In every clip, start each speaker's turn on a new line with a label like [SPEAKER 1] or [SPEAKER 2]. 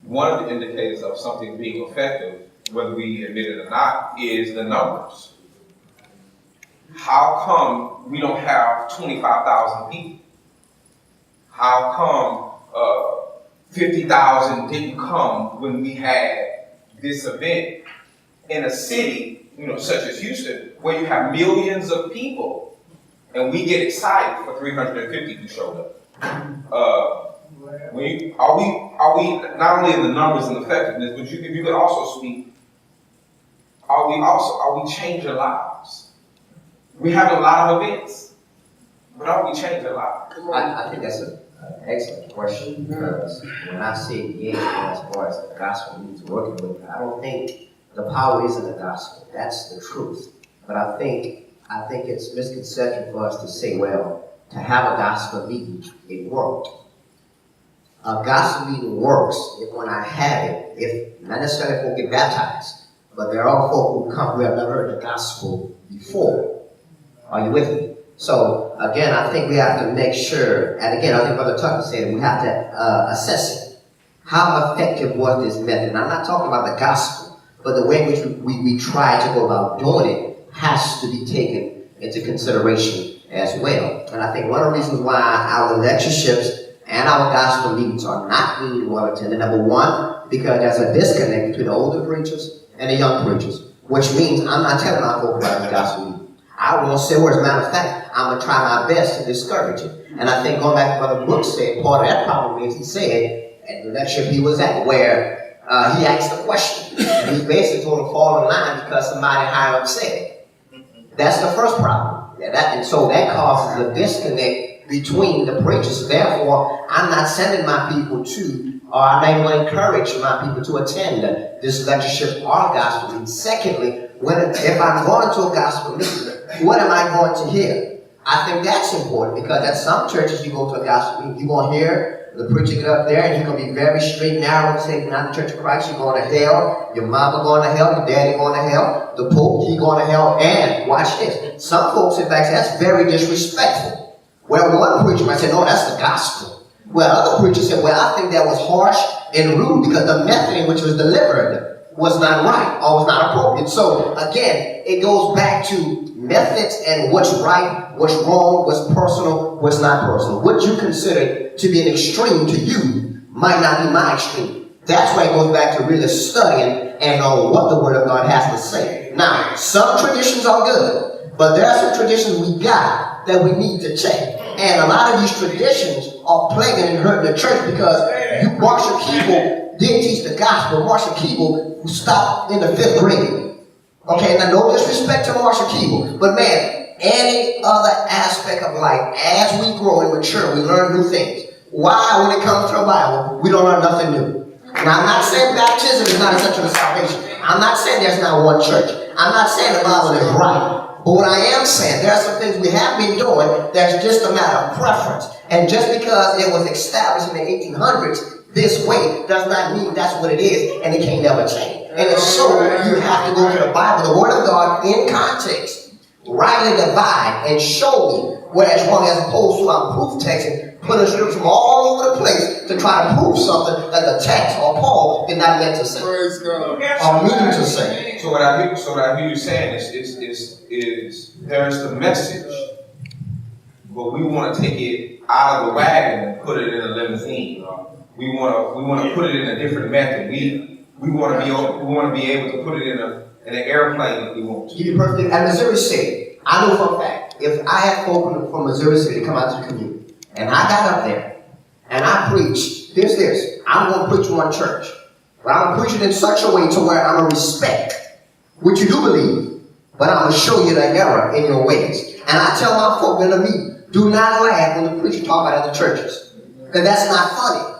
[SPEAKER 1] one of the indicators of something being effective, whether we admit it or not, is the numbers. How come we don't have 25,000 people? How come 50,000 didn't come when we had this event in a city, such as Houston, where you have millions of people, and we get excited for 350 who showed up? Are we not only in the numbers and effectiveness, but if you could also speak, are we changing lives? We have a lot of events, but are we changing lives?
[SPEAKER 2] I think that's an excellent question, because when I say engagement as far as the gospel needs working with, I don't think the power is in the gospel. That's the truth. But I think it's misconception for us to say, well, to have a gospel meeting, it worked. A gospel meeting works if when I have it, if not necessarily folk get baptized, but there are folk who come who have never heard the gospel before. Are you with me? So again, I think we have to make sure, and again, I think Brother Tucker said we have to assess it. How effective was this method? And I'm not talking about the gospel, but the way in which we try to go about doing it has to be taken into consideration as well. And I think one of the reasons why our lectureships and our gospel meetings are not being well attended, number one, because there's a disconnect between the older preachers and the young preachers, which means I'm not telling my folk about the gospel meeting. I won't say words. As a matter of fact, I'm going to try my best to discourage it. And I think going back to what Brother Brooks said, part of that problem is he said at the lecture he was at where he asked a question. And he basically told him to fall in line because somebody higher up said it. That's the first problem. And so that causes a disconnect between the preachers. Therefore, I'm not sending my people to, or I'm not going to encourage my people to attend this lectureship or gospel meeting. Secondly, if I'm going to a gospel meeting, what am I going to hear? I think that's important, because at some churches you go to a gospel meeting, you're going to hear the preacher get up there and he's going to be very straight and narrow and say, not the Church of Christ, you're going to hell, your mama going to hell, your daddy going to hell, the Pope, he going to hell, and watch this. Some folks, in fact, that's very disrespectful. Well, one preacher might say, no, that's the gospel. Well, other preachers say, well, I think that was harsh and rude because the method in which it was delivered was not right or was not appropriate. So, again, it goes back to methods and what's right, what's wrong, what's personal, what's not personal. What you consider to be an extreme to you might not be my extreme. That's why it goes back to really studying and on what the Word of God has to say. Now, some traditions are good, but there are some traditions we got that we need to check. And a lot of these traditions are plaguing and hurting the church because Marshall Keeble didn't teach the gospel. Marshall Keeble who stopped in the 5th grade. Okay, now no disrespect to Marshall Keeble, but man, any other aspect of life, as we grow and mature, we learn new things. Why, when it comes to the Bible, we don't learn nothing new? Now, I'm not saying baptism is not essential to salvation. I'm not saying there's not one church. I'm not saying the Bible is right. But what I am saying, there are some things we have been doing that's just a matter of preference. And just because it was established in the 1800s this way does not mean that's what it is, and it can't never change. And if so, you have to go to the Bible, the Word of God, in context, rightly divide and show me what is wrong, as opposed to I'm proof texting, putting scripture from all over the place to try to prove something that the text or Paul did not meant to say or mean to say.
[SPEAKER 1] So what I hear you saying is there's the message, but we want to take it out of the wagon and put it in a limousine. We want to put it in a different method. We want to be able to put it in an airplane if we want to.
[SPEAKER 2] Give you perfect. At Missouri City, I know for a fact, if I had folk from Missouri City come out to the community, and I got up there and I preached this, I'm going to preach one church, but I'm going to preach it in such a way to where I'm going to respect what you do believe, but I'm going to show you the error in your ways. And I tell my folk in the meeting, do not laugh when the preacher talk about other churches, because that's not funny.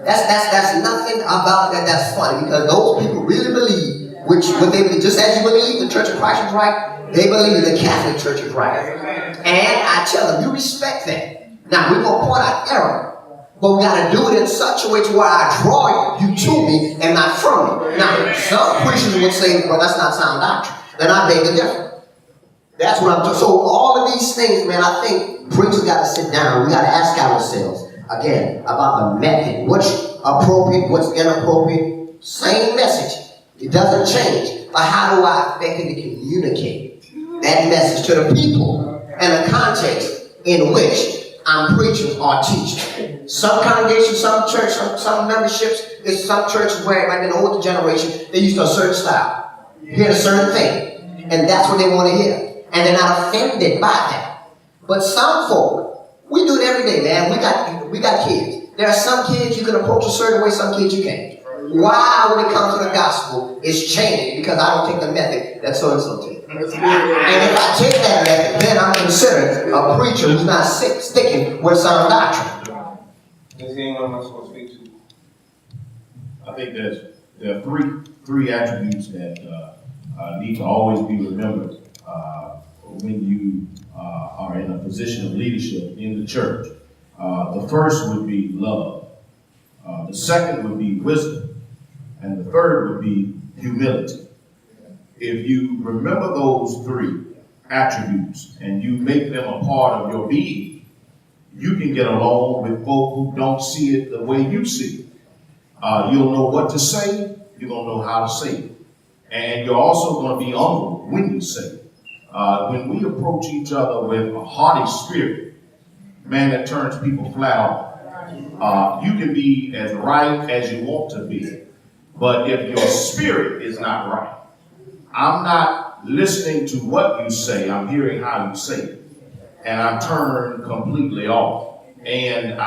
[SPEAKER 2] That's nothing about that that's funny, because those people really believe what they believe. Just as you believe the Church of Christ is right, they believe the Catholic Church is right. And I tell them, you respect that. Now we're gonna point out error, but we gotta do it in such a way to where I draw you to me and not from me. Now some Christians would say, well, that's not sound doctrine. Then I beg to differ. That's what I'm doing. So all of these things, man, I think preachers got to sit down. We got to ask ourselves, Again, about the method, what's appropriate, what's inappropriate, same message. It doesn't change. But how do I effectively communicate that message to the people and the context in which I'm preaching or teaching? Some congregations, some church, some memberships, there's some churches where, like in the older generation, they used a certain style, hear a certain thing, and that's what they want to hear. And they're not offended by that. But some folk, we do it every day, man. We got kids. There are some kids you can approach a certain way, some kids you can't. Why, when it comes to the gospel, it's changing because I don't take the method that so-and-so takes. And if I take that method, then I'm considered a preacher who's not sticking with sound doctrine.
[SPEAKER 1] Does anyone else want to speak to?
[SPEAKER 3] I think there are three attributes that need to always be remembered when you are in a position of leadership in the church. The first would be love. The second would be wisdom. And the third would be humility. If you remember those three attributes and you make them a part of your being, you can get along with folk who don't see it the way you see it. You'll know what to say. You're going to know how to say it. And you're also going to be humble when you say it. When we approach each other with a hearty spirit, man, that turns people flat off. You can be as right as you want to be, but if your spirit is not right, I'm not listening to what you say, I'm hearing how you say it, and I'm turned completely off. And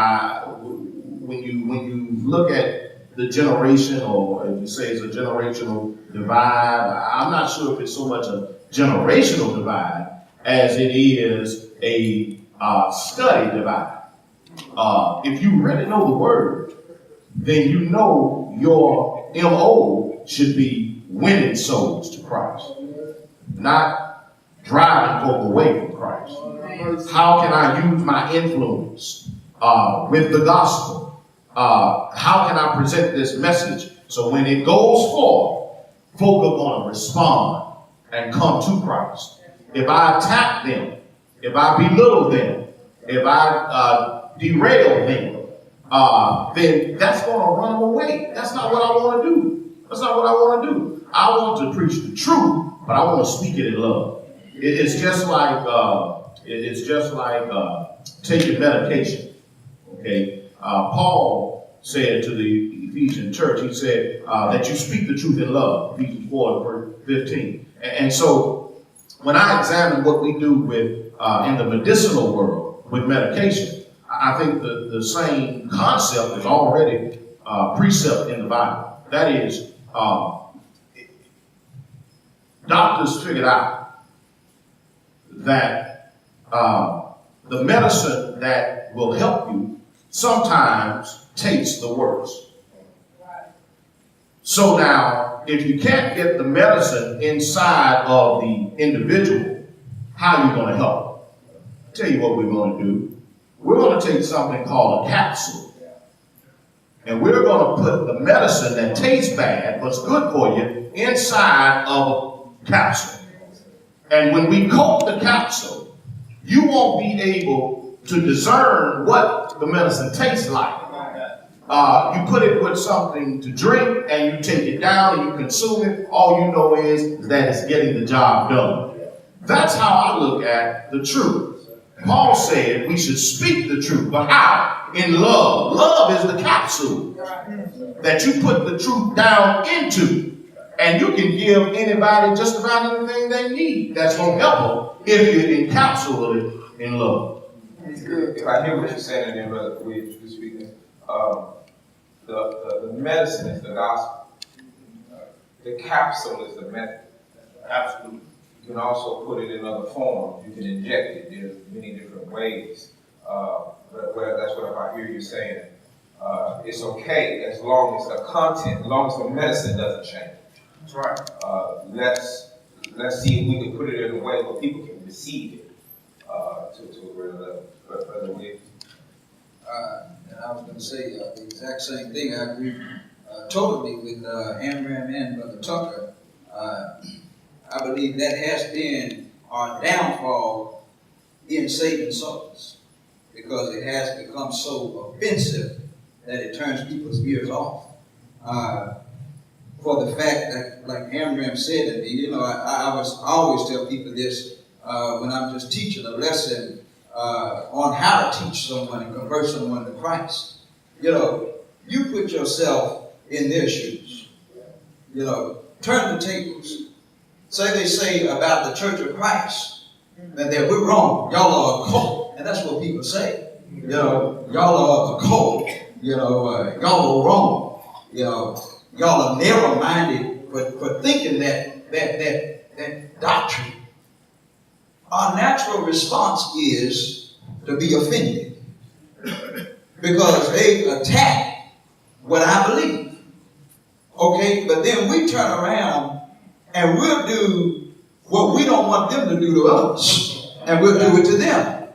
[SPEAKER 3] when you look at the generation, or if you say it's a generational divide, I'm not sure if it's so much a generational divide as it is a study divide. If you really know the word, then you know your MO should be winning souls to Christ, not driving folk away from Christ. How can I use my influence with the gospel? How can I present this message so when it goes forth, folk are going to respond and come to Christ? If I attack them, if I belittle them, if I derail them, then that's going to run them away. That's not what I want to do. That's not what I want to do. I want to preach the truth, but I want to speak it in love. It's just like taking medication. Okay, Paul said to the Ephesian church, he said that you speak the truth in love. Ephesians 4:15. And so, when I examine what we do with in the medicinal world with medication, I think the same concept is already precept in the Bible. That is, doctors figured out that the medicine that will help you sometimes tastes the worst. So now, if you can't get the medicine inside of the individual, how are you going to help them? I'll tell you what we're going to do. We're going to take something called a capsule, and we're going to put the medicine that tastes bad, but's good for you, inside of a capsule. And when we coat the capsule, you won't be able to discern what the medicine tastes like. You put it with something to drink, and you take it down, and you consume it. All you know is that it's getting the job done. That's how I look at the truth. Paul said we should speak the truth, but how? In love. Love is the capsule that you put the truth down into, and you can give anybody just about anything they need. That's going to help them if you encapsulate it in love.
[SPEAKER 1] If I hear what you're saying, and then Brother Williams was speaking, the medicine is the gospel. The capsule is the method. Absolutely. You can also put it in other forms. You can inject it. There's many different ways. But that's what I hear you saying. It's okay as long as the content, as long as the medicine doesn't change. That's right. Let's see if we can put it in a way where people can receive it to a real level. Brother Williams.
[SPEAKER 4] And I was going to say the exact same thing. I agree totally with Amram and Brother Tucker. I believe that has been our downfall in saving souls. because it has become so offensive that it turns people's ears off. For the fact that, like Amram said to me, you know, I always tell people this when I'm just teaching a lesson on how to teach someone and convert someone to Christ. You know, you put yourself in their shoes. You know, turn the tables. They say about the Church of Christ that we're wrong. Y'all are a cult. And that's what people say. You know, y'all are a cult. You know, y'all are wrong. You know, y'all are narrow-minded for thinking that doctrine. Our natural response is to be offended because they attack what I believe. Okay, but then we turn around and we'll do what we don't want them to do to us, and we'll do it to them.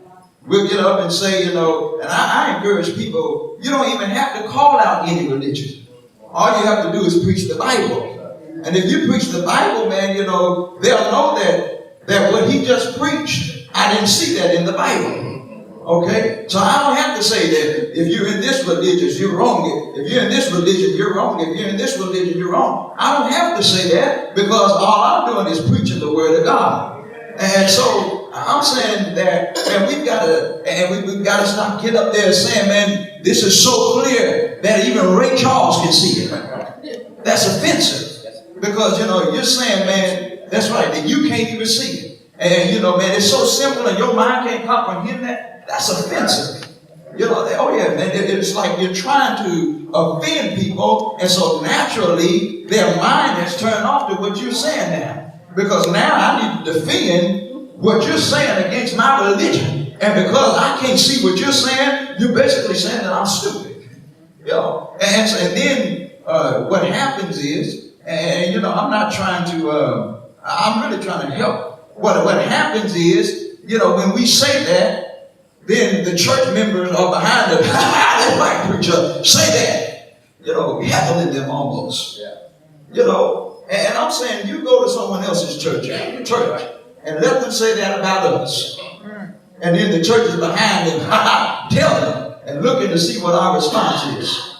[SPEAKER 4] We'll get up and say, you know, and I encourage people, you don't even have to call out any religion. All you have to do is preach the Bible. And if you preach the Bible, man, you know, they'll know that what he just preached, I didn't see that in the Bible. Okay? So I don't have to say that if you're in this religion, you're wrong. If you're in this religion, you're wrong. If you're in this religion, you're wrong. I don't have to say that because all I'm doing is preaching the word of God. And so I'm saying that, and we've got to stop getting up there saying, man, this is so clear that even Ray Charles can see it. That's offensive because, you know, you're saying, man, that's right, that you can't even see it. And, you know, man, it's so simple and your mind can't comprehend that. That's offensive. You know, oh yeah, man, it's like you're trying to offend people, and so naturally their mind has turned off to what you're saying now. Because now I need to defend what you're saying against my religion. And because I can't see what you're saying, you're basically saying that I'm stupid. You know, and then what happens is, and you know, I'm not trying to, I'm really trying to help. What happens is, you know, when we say that, then the church members are behind the black preacher say that, you know, heckling them almost. Yeah. You know, and I'm saying you go to someone else's church, and let them say that about us. And then the church is behind them, tell them, and looking to see what our response is.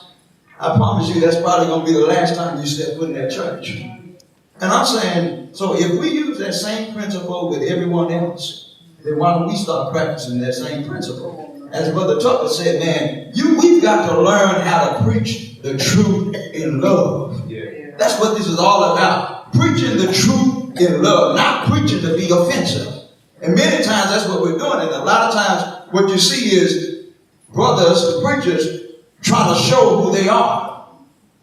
[SPEAKER 4] I promise you that's probably going to be the last time you step foot in that church. And I'm saying, so if we use that same principle with everyone else, then why don't we start practicing that same principle? As Brother Tucker said, man, we've got to learn how to preach the truth in love. Yeah. That's what this is all about. Preaching the truth in love, not preaching to be offensive. And many times that's what we're doing. And a lot of times what you see is brothers, the preachers, trying to show who they are.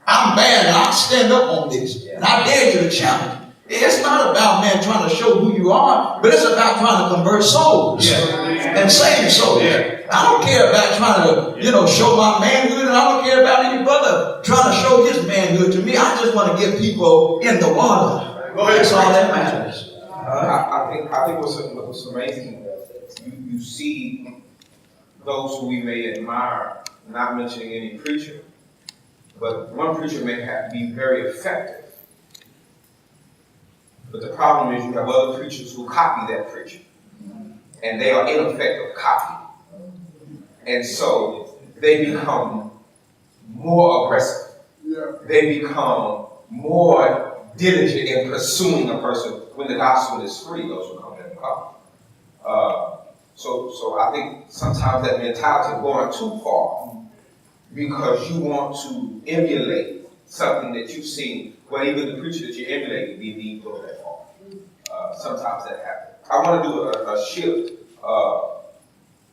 [SPEAKER 4] I'm bad and I'll stand up on this. And I dare you to challenge. It's not about, man, trying to show who you are, but it's about trying to convert souls and save souls. Yeah. I don't care about trying to, you know, show my manhood, and I don't care about any brother trying to show his manhood to me. I just want to get people in the water. That's all that matters.
[SPEAKER 1] I think what's amazing, you see those who we may admire, not mentioning any preacher, but one preacher may have to be very effective. But the problem is you have other preachers who copy that preacher. And they are ineffective copying. And so they become more aggressive. Yeah. They become more diligent in pursuing a person when the gospel is free, those who come in and copy. So I think sometimes that mentality is going too far because you want to emulate something that you've seen, where even the preacher that you're emulating didn't go that far. Sometimes that happens. I want to do a shift,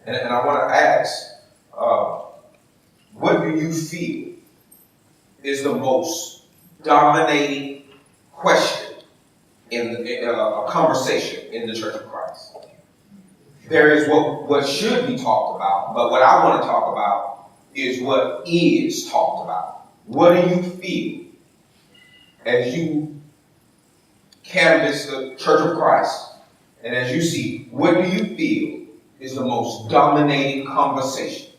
[SPEAKER 1] and I want to ask, what do you feel is the most dominating question in a conversation in the Church of Christ? There is what should be talked about, but what I want to talk about is what is talked about. What do you feel as you canvass the Church of Christ, and as you see, what do you feel is the most dominating conversation